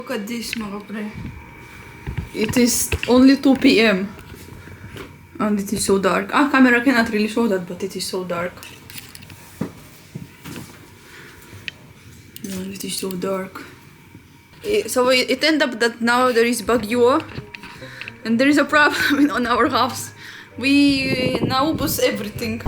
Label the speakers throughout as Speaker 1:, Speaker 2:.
Speaker 1: Look at this, mga pre. It is only 2 p.m. And it is so dark. Camera cannot really show that, but it is so dark. And it is so dark. So it ended up that now there is Baguio. And there is a problem on our house. We naubos everything.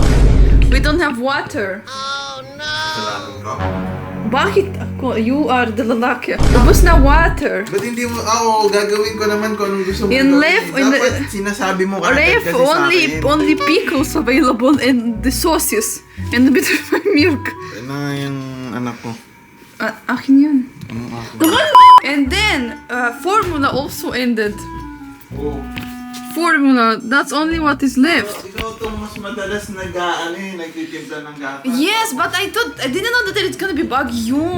Speaker 1: We don't have water. Oh no! Bakit ako? You are the lalaki. Ubos na water.
Speaker 2: Ba't hindi mo, gagawin ko naman kung anong gusto mo
Speaker 1: In
Speaker 2: gawin.
Speaker 1: left,
Speaker 2: Dapat sinasabi mo agad
Speaker 1: Ref,
Speaker 2: kasi sa akin.
Speaker 1: only pickles available and the sauces. And a bit of my milk.
Speaker 2: Ano yung anak ko?
Speaker 1: Akin yan.
Speaker 2: Ano ako?
Speaker 1: And then, formula also ended.
Speaker 2: Oh.
Speaker 1: Formula, that's only what is left.
Speaker 2: Ikaw itong mas madalas nagtitimpla ng gata.
Speaker 1: Yes, but I didn't know that it's gonna be Baguio.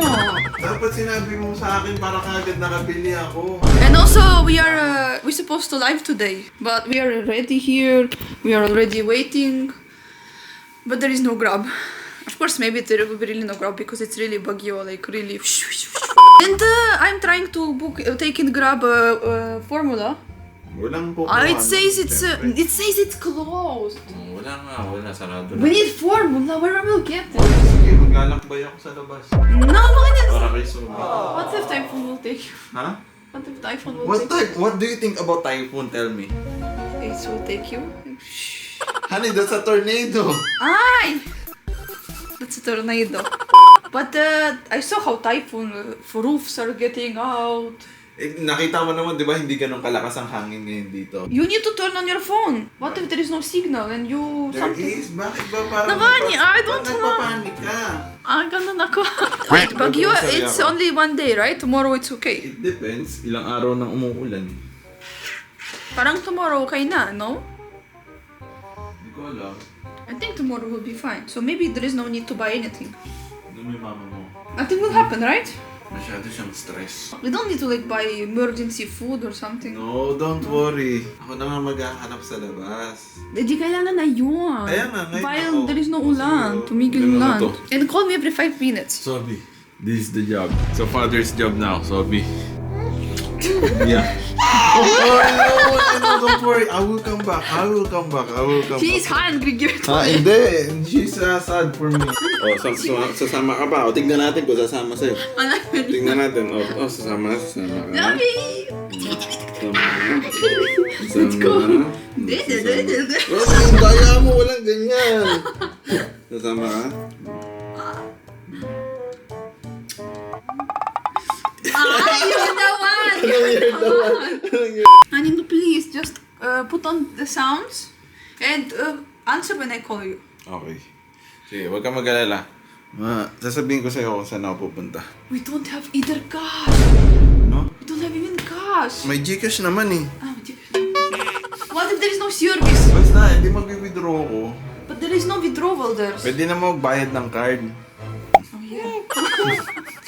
Speaker 2: Dapat sinabi mo sa akin para kagad nakabili ako.
Speaker 1: And also, we're supposed to live today, but we are already here. We are already waiting, but there is no Grab. Of course, maybe there will be really no Grab because it's really Baguio, like really. And I'm trying to take in Grab formula.
Speaker 2: Walang po.
Speaker 1: It says it's closed.
Speaker 2: Wala sarado
Speaker 1: We need formula. Where will we get it?
Speaker 2: Sige, maglalakbay ako sa labas.
Speaker 1: No,
Speaker 2: Para kay Sobi.
Speaker 1: what if typhoon will take you?
Speaker 2: Ha?
Speaker 1: What if typhoon will take you?
Speaker 2: What do you think about typhoon? Tell me.
Speaker 1: It will take you.
Speaker 2: Honey, that's a tornado.
Speaker 1: Ay! That's a tornado. But I saw how typhoon roofs are getting out.
Speaker 2: Nakita mo naman, di ba, hindi ganun kalakas ang hangin ngayon dito.
Speaker 1: You need to turn on your phone. What if there is no signal and you
Speaker 2: There is? Bakit ba parang...
Speaker 1: Nagani, I don't know.
Speaker 2: Nagpapanik ka.
Speaker 1: Ganun ako. Baguio, it's only one day, right? Tomorrow it's okay.
Speaker 2: It depends. Ilang araw nang umuulan.
Speaker 1: Parang tomorrow okay na, no?
Speaker 2: Hindi ko alam.
Speaker 1: I think tomorrow will be fine. So maybe there is no need to buy anything.
Speaker 2: Ano may mama mo?
Speaker 1: Nothing will happen, right?
Speaker 2: Masyado siyang stress.
Speaker 1: We don't need to like buy emergency food or something.
Speaker 2: No, don't worry. Ako na nga maghahanap sa labas.
Speaker 1: Di kailangan na yun.
Speaker 2: Ayan na, ngayon
Speaker 1: While
Speaker 2: ako.
Speaker 1: there is no ulan, tumigil
Speaker 2: Ganun na
Speaker 1: ulan.
Speaker 2: to.
Speaker 1: And call me every 5 minutes.
Speaker 2: Sobi, this is the job. So father's job now, Sobi. Yeah. No, don't worry. I will come back.
Speaker 1: He is hungry, give it to me.
Speaker 2: Hindi. She's sad for me. Sasama ka ba? Tignan natin kung sasama sa'yo. Tingnan natin. Sasama ka.
Speaker 1: Dami!
Speaker 2: Let's
Speaker 1: go.
Speaker 2: Daya mo, walang ganyan. Sasama ka?
Speaker 1: You're the one! Honey, no, please, just put on the sounds and answer when I call you.
Speaker 2: Okay. Sige, huwag kang mag-alala. Sasabihin ko sa'yo kung saan ako pupunta.
Speaker 1: We don't have either cash.
Speaker 2: No?
Speaker 1: We don't have even cash.
Speaker 2: May Gcash naman eh.
Speaker 1: What if there is no service?
Speaker 2: Basta, hindi mag-withdraw ko.
Speaker 1: But there is no withdrawal there.
Speaker 2: Pwede na magbayad ng card.
Speaker 1: Oh, yeah.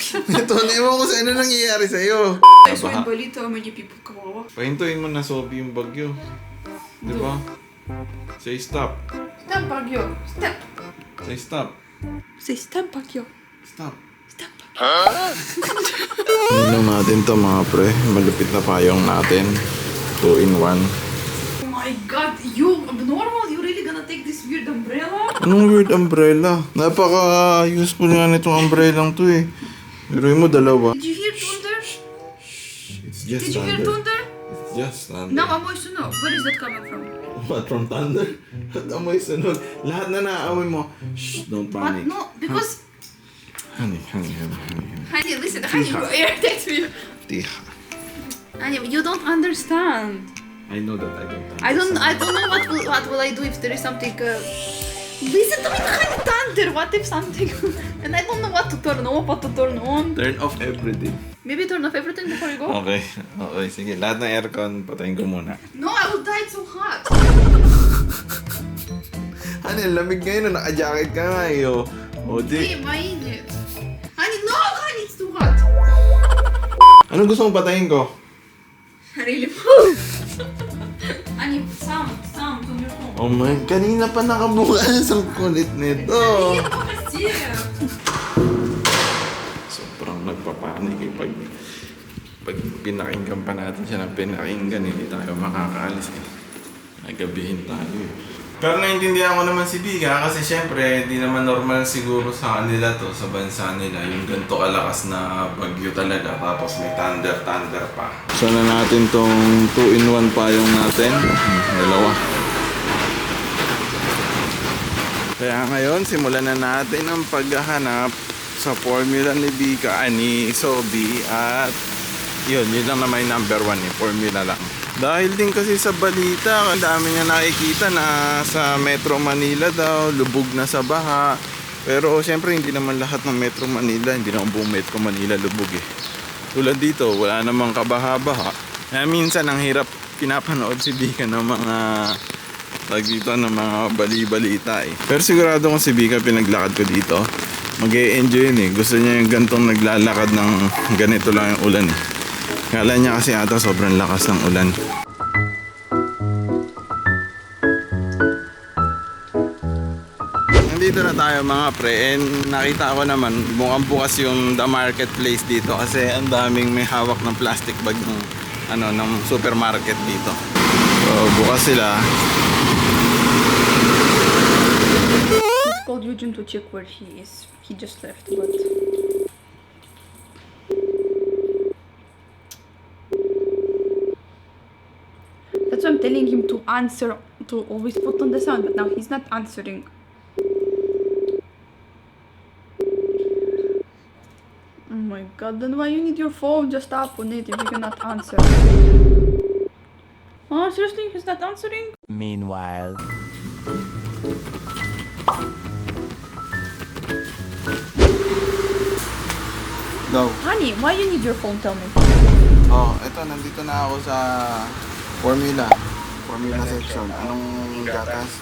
Speaker 2: Ito, ewan ko sa ano nangyayari sa'yo.
Speaker 1: I saw in Balita how many people kawawa.
Speaker 2: Pahintuin mo na Sobi yung bagyo. Di ba? Say stop.
Speaker 1: Stop, Baguio. Stop.
Speaker 2: Say stop.
Speaker 1: Say stop, Baguio.
Speaker 2: Stop.
Speaker 1: Stop, Baguio.
Speaker 2: Ano natin to mga pre? Malupit na payong natin. 2-in-1.
Speaker 1: Oh my god, you abnormal? You really gonna take this weird umbrella?
Speaker 2: Anong weird umbrella? Napaka-useful nga nitong umbrellang to eh. Pero mo dalawa.
Speaker 1: Did you hear thunder?
Speaker 2: It's just
Speaker 1: Did you hear thunder?
Speaker 2: It's just thunder.
Speaker 1: Now amoy sunog. Where is that coming from?
Speaker 2: What, from thunder? At amoy sunod. Lahat na naaamoy mo. Shh, don't
Speaker 1: But
Speaker 2: panic.
Speaker 1: no, because...
Speaker 2: Honey.
Speaker 1: Honey, listen, honey, you irritate me.
Speaker 2: Tiha.
Speaker 1: Honey, you don't understand.
Speaker 2: I know that I don't understand.
Speaker 1: I don't know what will I do if there is something... Listen to me, honey, thunder. What if something... And I don't know what to turn off, what to turn on.
Speaker 2: Turn off everything.
Speaker 1: Maybe turn off everything before you go?
Speaker 2: Okay. Sige. Lahat ng aircon, patayin ko muna.
Speaker 1: No, I will die, it's so hot.
Speaker 2: Honey, lamig ngayon. Naka-jacket ka nga eh. O di.
Speaker 1: Hey, mainit. Honey, no, honey, it's too hot.
Speaker 2: Anong gusto mong patayin ko?
Speaker 1: Really? Honey, sound on your phone.
Speaker 2: Oh my, kanina pa nakabukas. Ang kulit nito.
Speaker 1: Нет, покажи.
Speaker 2: Sobrang nagpapanik eh pag Pag pinakinggan pa natin siya ng pinakinggan, hindi tayo makakaalis eh. Nagabihin tayo eh. Pero naintindihan ko naman si Bika kasi syempre hindi naman normal siguro sa kanila to, sa bansa nila. Yung ganito kalakas na bagyo talaga tapos may thunder pa. So na natin tong 2-in-1 payong natin. Dalawa. Kaya ngayon simulan na natin ang paghahanap sa formula ni Bika, ni Sobi at yun lang naman yung number 1 eh, formula lang. Dahil din kasi sa balita, ang dami niya nakikita na sa Metro Manila daw, lubog na sa baha. Pero siyempre hindi naman lahat ng Metro Manila, hindi naman buong Metro Manila lubog eh. Tulad dito, wala namang kabaha-baha. Kaya minsan ang hirap pinapanood si Bika ng mga dito ng mga bali-balita eh. Pero sigurado kung si Bika pinaglakad ko dito, mag-e-enjoy yun eh. Gusto niya yung gantong naglalakad ng ganito lang yung ulan eh. Kala niya kasi ata sobrang lakas ng ulan. Nandito na tayo mga pre, and nakita ko naman mukhang bukas yung The Marketplace dito kasi ang daming may hawak ng plastic bag ng supermarket dito. So bukas sila.
Speaker 1: It's called Eugene to check where he is. He just left, but... That's why I'm telling him to answer, to always put on the sound, but now he's not answering. Oh my god, then why you need your phone? Just tap on it if you cannot answer. Oh, seriously? He's not answering?
Speaker 3: Meanwhile.
Speaker 2: Go.
Speaker 1: Honey, why you need your phone? Tell me.
Speaker 2: Oh, eto nandito na ako sa formula section. Anong gatas?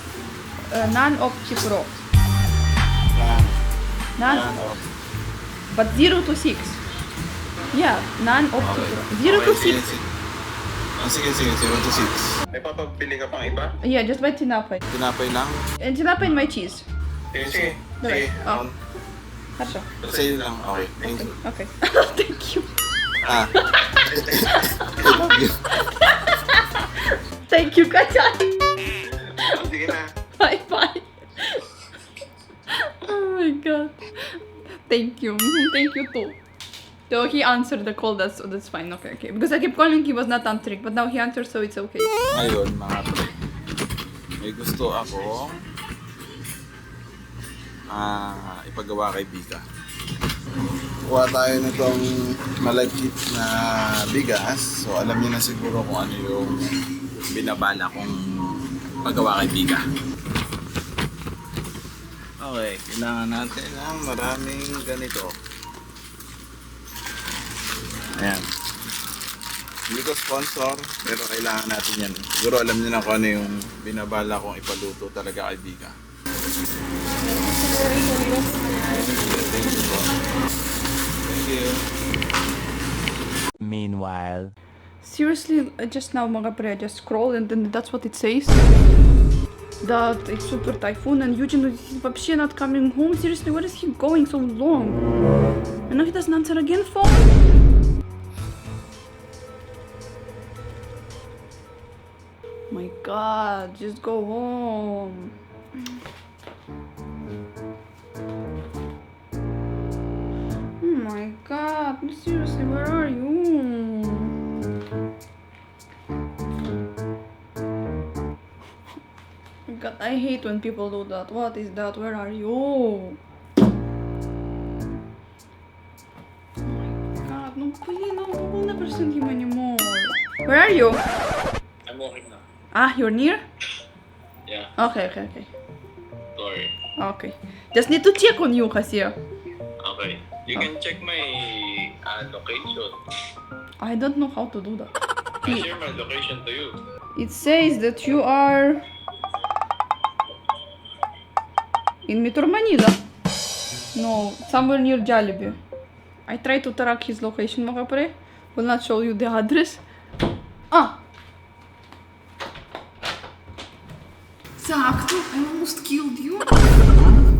Speaker 1: Non-Opti Pro.
Speaker 2: Yan.
Speaker 1: Non, but 0 to 6. Yeah, non-Opti Pro. 0 to 6.
Speaker 2: Sige, 0 to 6. May papabili ka pang iba?
Speaker 1: Yeah, just buy tinapay.
Speaker 2: Tinapay lang?
Speaker 1: And tinapay and my cheese.
Speaker 2: Sige.
Speaker 1: Давай. Хорошо.
Speaker 2: Sa'yo lang. Okay, thank you.
Speaker 1: Okay. Thank you. Thank you, Katya.
Speaker 2: Sige na.
Speaker 1: Bye bye. Oh my god. Thank you. Thank you too. So he answered the call, that's fine. Okay. Because I kept calling, he was not answering, but now he answered, so it's okay.
Speaker 2: Ngayon, mga pre, may gusto ako ipagawa kay Bika. Kuha tayo nitong malagkit na bigas. So alam niyo na siguro kung ano yung binabala kong pagawa kay Bika. Okay, kailangan natin ng maraming ganito. Ayan. Hindi ko sponsor, pero kailangan natin yan. Siguro alam niyo na kung ano yung binabala kong ipaluto talaga kay Bika. Thank you.
Speaker 3: Meanwhile.
Speaker 1: Seriously, just now mga pre, I just scroll and then that's what it says. That it's super typhoon and Eugene is вообще not coming home. Seriously, where is he going so long? And now he doesn't answer again phone? My god, just go home. Oh my god, seriously, where are you? God, I hate when people do that. What is that? Where are you? Oh my god, no, please, no, we will never send him anymore. Where are you?
Speaker 4: I'm walking now.
Speaker 1: Ah, you're near?
Speaker 4: Yeah,
Speaker 1: Okay.
Speaker 4: sorry.
Speaker 1: Okay. Just need to check on you, Kasia.
Speaker 4: Okay. You can check my location.
Speaker 1: I don't know how to do that.
Speaker 4: I share my location to you.
Speaker 1: It says that you are in Metro Manila. No, somewhere near Jollibee. I tried to track his location, mga pre. Will not show you the address. Ah! Zach, I almost killed you.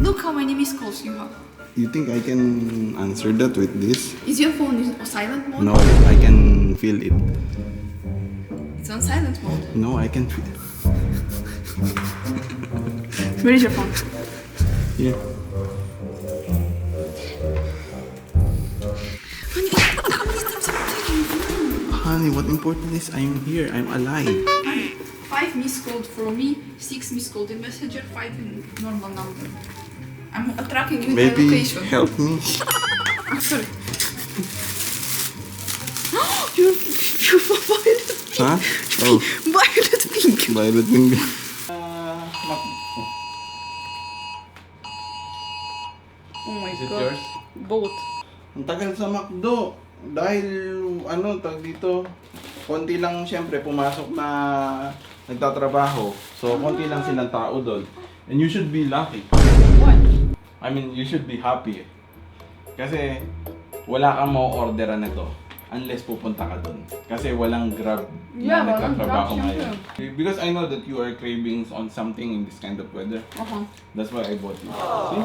Speaker 1: Look how many missed calls you have.
Speaker 2: You think I can answer that with this?
Speaker 1: Is your phone in silent mode?
Speaker 2: No, I can can feel it.
Speaker 1: It's on silent mode.
Speaker 2: No, I can feel it.
Speaker 1: Where is your phone?
Speaker 2: Here. Honey, what important is I'm here. I'm alive.
Speaker 1: 5 missed called from me, 6 missed called in Messenger, 5 in normal number. I'm tracking you in my
Speaker 2: Maybe
Speaker 1: location.
Speaker 2: help me.
Speaker 1: I'm sorry. You're violet pink.
Speaker 2: Huh? Oh,
Speaker 1: Violet pink.
Speaker 2: violet pink.
Speaker 1: Oh my
Speaker 2: Is it
Speaker 1: god.
Speaker 2: yours?
Speaker 1: Both.
Speaker 2: Ang tagal sa McDo. Dahil, tag dito, konti lang siyempre pumasok na nagtatrabaho. So, konti lang silang tao doon. And you should be lucky.
Speaker 1: What?
Speaker 2: I mean, you should be happy. Kasi, wala kang ma-orderan na to. Unless pupunta ka doon. Kasi walang Grab
Speaker 1: Yeah,
Speaker 2: na
Speaker 1: walang
Speaker 2: nagtatrabaho
Speaker 1: Grab,
Speaker 2: ngayon. Because I know that you are cravings on something in this kind of weather. That's why I bought it. See?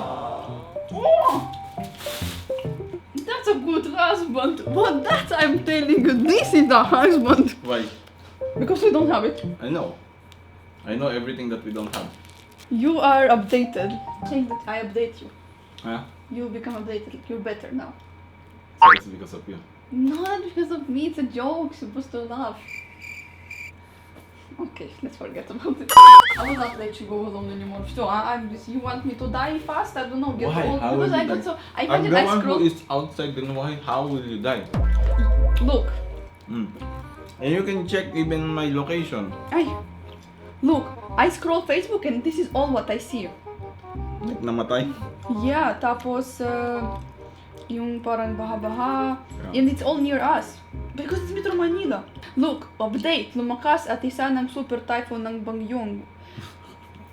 Speaker 1: Oh! That's a good husband. But that I'm telling you, this is the husband.
Speaker 2: Why?
Speaker 1: Because we don't have it.
Speaker 2: I know. I know everything that we don't have.
Speaker 1: You are updated. Saying that I update you.
Speaker 2: Huh?
Speaker 1: You become updated. You're better now.
Speaker 2: So it's because of you.
Speaker 1: Not because of me, it's a joke. You're supposed to laugh. Okay, let's forget about it. I will not let you go alone anymore. So you want me to die fast? I don't know, get
Speaker 2: Why?
Speaker 1: old.
Speaker 2: How
Speaker 1: Because
Speaker 2: will
Speaker 1: I
Speaker 2: you
Speaker 1: got
Speaker 2: die?
Speaker 1: so I
Speaker 2: I'm
Speaker 1: imagine
Speaker 2: the
Speaker 1: I
Speaker 2: one
Speaker 1: scroll.
Speaker 2: who is outside, then why? How will you die?
Speaker 1: Look,
Speaker 2: And you can check even my location.
Speaker 1: look, I scroll Facebook and this is all what I see.
Speaker 2: Like namatay.
Speaker 1: Yeah, tapos yung parang baha-baha.
Speaker 2: Yeah.
Speaker 1: And it's all near us. Because it's Metro Manila. Look, update. Lumakas at isa ng super typhoon ng Bangyong.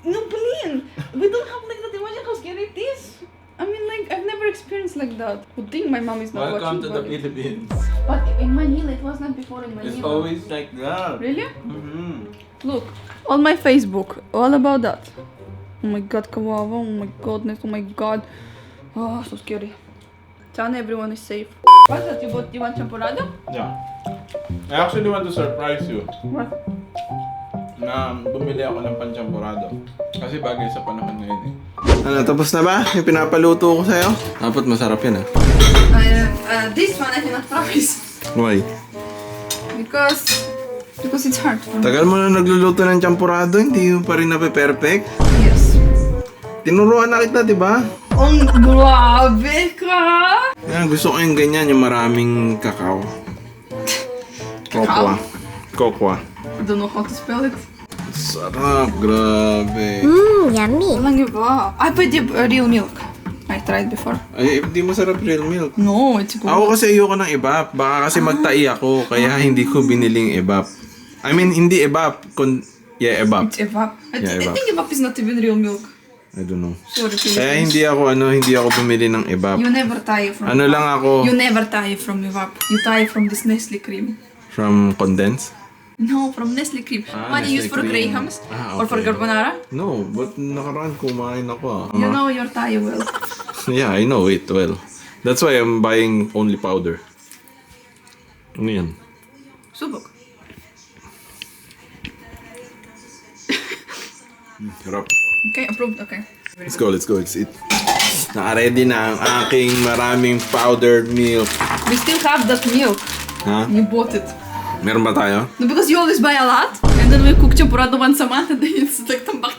Speaker 1: No, Pauline! We don't have like that. Imagine how scary it is. I mean, like, I've never experienced like that. Good thing my mom is not
Speaker 2: Welcome to
Speaker 1: watching.
Speaker 2: the Philippines.
Speaker 1: But in Manila, it was not before in Manila.
Speaker 2: It's always like that.
Speaker 1: Really?
Speaker 2: Mm-hmm.
Speaker 1: Look, on my Facebook, all about that. Oh my god, kawawa. Oh my godness. Oh my god. Oh, so scary. Sana everyone is safe. What's that? You want champurrado?
Speaker 2: Yeah. I actually want to surprise you
Speaker 1: What?
Speaker 2: na bumili ako ng panchampurado. Kasi bagay sa panahon ngayon eh. Ano, tapos na ba? Yung pinapaluto ko sa'yo? Dapat masarap yan
Speaker 1: This one I cannot promise.
Speaker 2: Why?
Speaker 1: Because it's hard for me.
Speaker 2: Tagal mo na nagluluto ng champurado, hindi mo pa rin nape-perfect.
Speaker 1: Yes.
Speaker 2: Tinuruan na kita, di ba?
Speaker 1: Ang grabe ka!
Speaker 2: Yan, gusto ko yung ganyan, yung maraming kakao. Kokwa. Kokwa.
Speaker 1: I don't know how to spell it.
Speaker 2: Sarap, grabe.
Speaker 3: Yummy.
Speaker 1: Walang iba. I put the real milk. I tried before.
Speaker 2: Ay, hindi masarap real milk.
Speaker 1: No, it's good.
Speaker 2: Ako kasi ayoko ng ebap. Baka kasi magtai ako, kaya hindi ko biniling ebap. I mean, hindi ebap. Ebap.
Speaker 1: It's evap.
Speaker 2: Yeah,
Speaker 1: I
Speaker 2: evap.
Speaker 1: think evap is not even real milk.
Speaker 2: I don't know.
Speaker 1: Sorry,
Speaker 2: Kaya
Speaker 1: Philippines.
Speaker 2: hindi ako bumili ng ebap.
Speaker 1: You never tie from
Speaker 2: Ano
Speaker 1: evap.
Speaker 2: lang ako,
Speaker 1: You never tie from evap. You tie from this Nestle cream.
Speaker 2: from condensed?
Speaker 1: No, from Nestle cream.
Speaker 2: Ah,
Speaker 1: What you use
Speaker 2: Nestle
Speaker 1: for
Speaker 2: cream.
Speaker 1: Grahams?
Speaker 2: Ah,
Speaker 1: Or for
Speaker 2: okay.
Speaker 1: carbonara?
Speaker 2: No, but nakaraan kumain ako.
Speaker 1: You know your tie well.
Speaker 2: Yeah, I know it well. That's why I'm buying only powder. Ano yan?
Speaker 1: Subok.
Speaker 2: Harap.
Speaker 1: Okay, approved. Okay.
Speaker 2: Let's go, let's eat. Naka-ready na ang aking maraming powdered milk.
Speaker 1: We still have that milk.
Speaker 2: Ha?
Speaker 1: You bought it.
Speaker 2: Meron ba tayo?
Speaker 1: No, because you always buy a lot, and then we cook champurrado once a month, and then it's like tambak.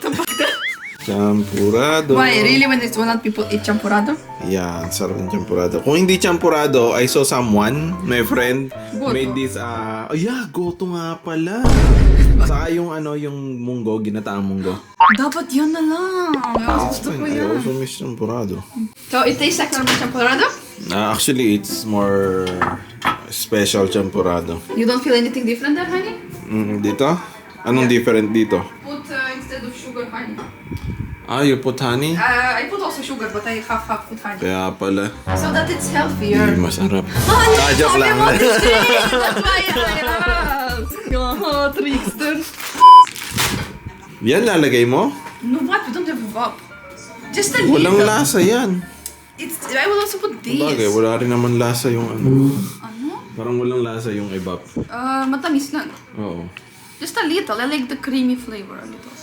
Speaker 2: Champurado.
Speaker 1: Why? Really? When it's one people eat champurado?
Speaker 2: Yeah, sarap ng champurado. Kung hindi champurado, I saw someone, my friend,
Speaker 1: Goto.
Speaker 2: made this, goto nga pala. Saka yung munggo, ginataang munggo.
Speaker 1: Dapat yan na lang. Gusto ko
Speaker 2: I
Speaker 1: yan.
Speaker 2: also miss champurado.
Speaker 1: So, it tastes like normal champurado?
Speaker 2: Actually, it's more special champurado.
Speaker 1: You don't feel anything different there, honey?
Speaker 2: Dito? Anong different dito?
Speaker 1: Put instead of sugar, honey.
Speaker 2: You put honey?
Speaker 1: I put also sugar, but I half put honey.
Speaker 2: Kaya pala.
Speaker 1: So that it's healthier.
Speaker 2: Masarap.
Speaker 1: Oh,
Speaker 2: Joke lang.
Speaker 1: That's why I asked. Oh, trickster.
Speaker 2: Yan lalagay mo?
Speaker 1: No, what? We don't have evap. Just a
Speaker 2: Walang
Speaker 1: little.
Speaker 2: lasa yan.
Speaker 1: I will also put this.
Speaker 2: Bagay, wala rin naman lasa yung ano.
Speaker 1: Ano?
Speaker 2: Parang walang lasa yung evap.
Speaker 1: Matamis lang.
Speaker 2: Oo.
Speaker 1: Just a little. I like the creamy flavor a little.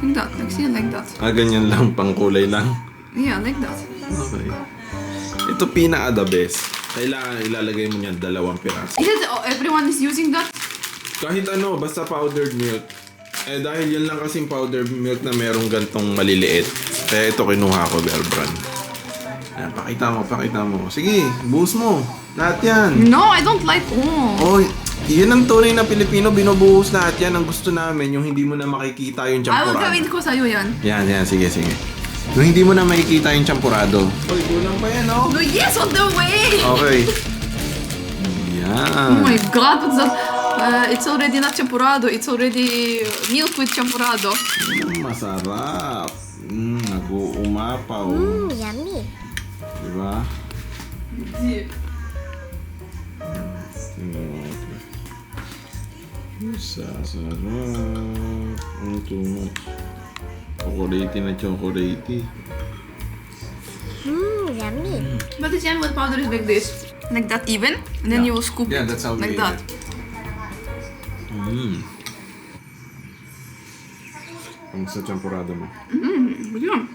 Speaker 1: Like that. Like, see, like that.
Speaker 2: Ganyan lang, pang kulay lang.
Speaker 1: Yeah, like that.
Speaker 2: Okay. Ito pinaka the best. Kailangan ilalagay mo niyan 2 piraso.
Speaker 1: Is it everyone is using that?
Speaker 2: Kahit ano, basta powdered milk. Dahil yan lang kasing powdered milk na merong gantong maliliit. Kaya ito kinuha ko, Bear Brand. Ayan, pakita mo. Sige, buhos mo. Lahat yan.
Speaker 1: No, I don't like. Oh.
Speaker 2: Oh, yun ang tunay na Pilipino, binubuhos lahat yan. Ang gusto namin, yung hindi mo na makikita yung
Speaker 1: I will
Speaker 2: champurado.
Speaker 1: gawin ko sa'yo yan.
Speaker 2: Yan, sige. Yung hindi mo na makikita yung champurado. Hoy, kulang pa yan, oh.
Speaker 1: No, yes, on the way.
Speaker 2: Okay.
Speaker 1: Oh
Speaker 2: Yan.
Speaker 1: my God, what's that? It's already not champurrado. It's already milk with champurrado.
Speaker 2: Masarap. Nag-uumapaw.
Speaker 3: Yummy.
Speaker 2: Diba? Sasarap. Too much. Chocolate na chocolate.
Speaker 3: Yummy.
Speaker 1: But the jam with powder is like this. Like that even. And then you will scoop
Speaker 2: Yeah,
Speaker 1: it.
Speaker 2: that's how we
Speaker 1: like
Speaker 2: eat
Speaker 1: that.
Speaker 2: it. Ang sa champurado mo.
Speaker 1: Yeah.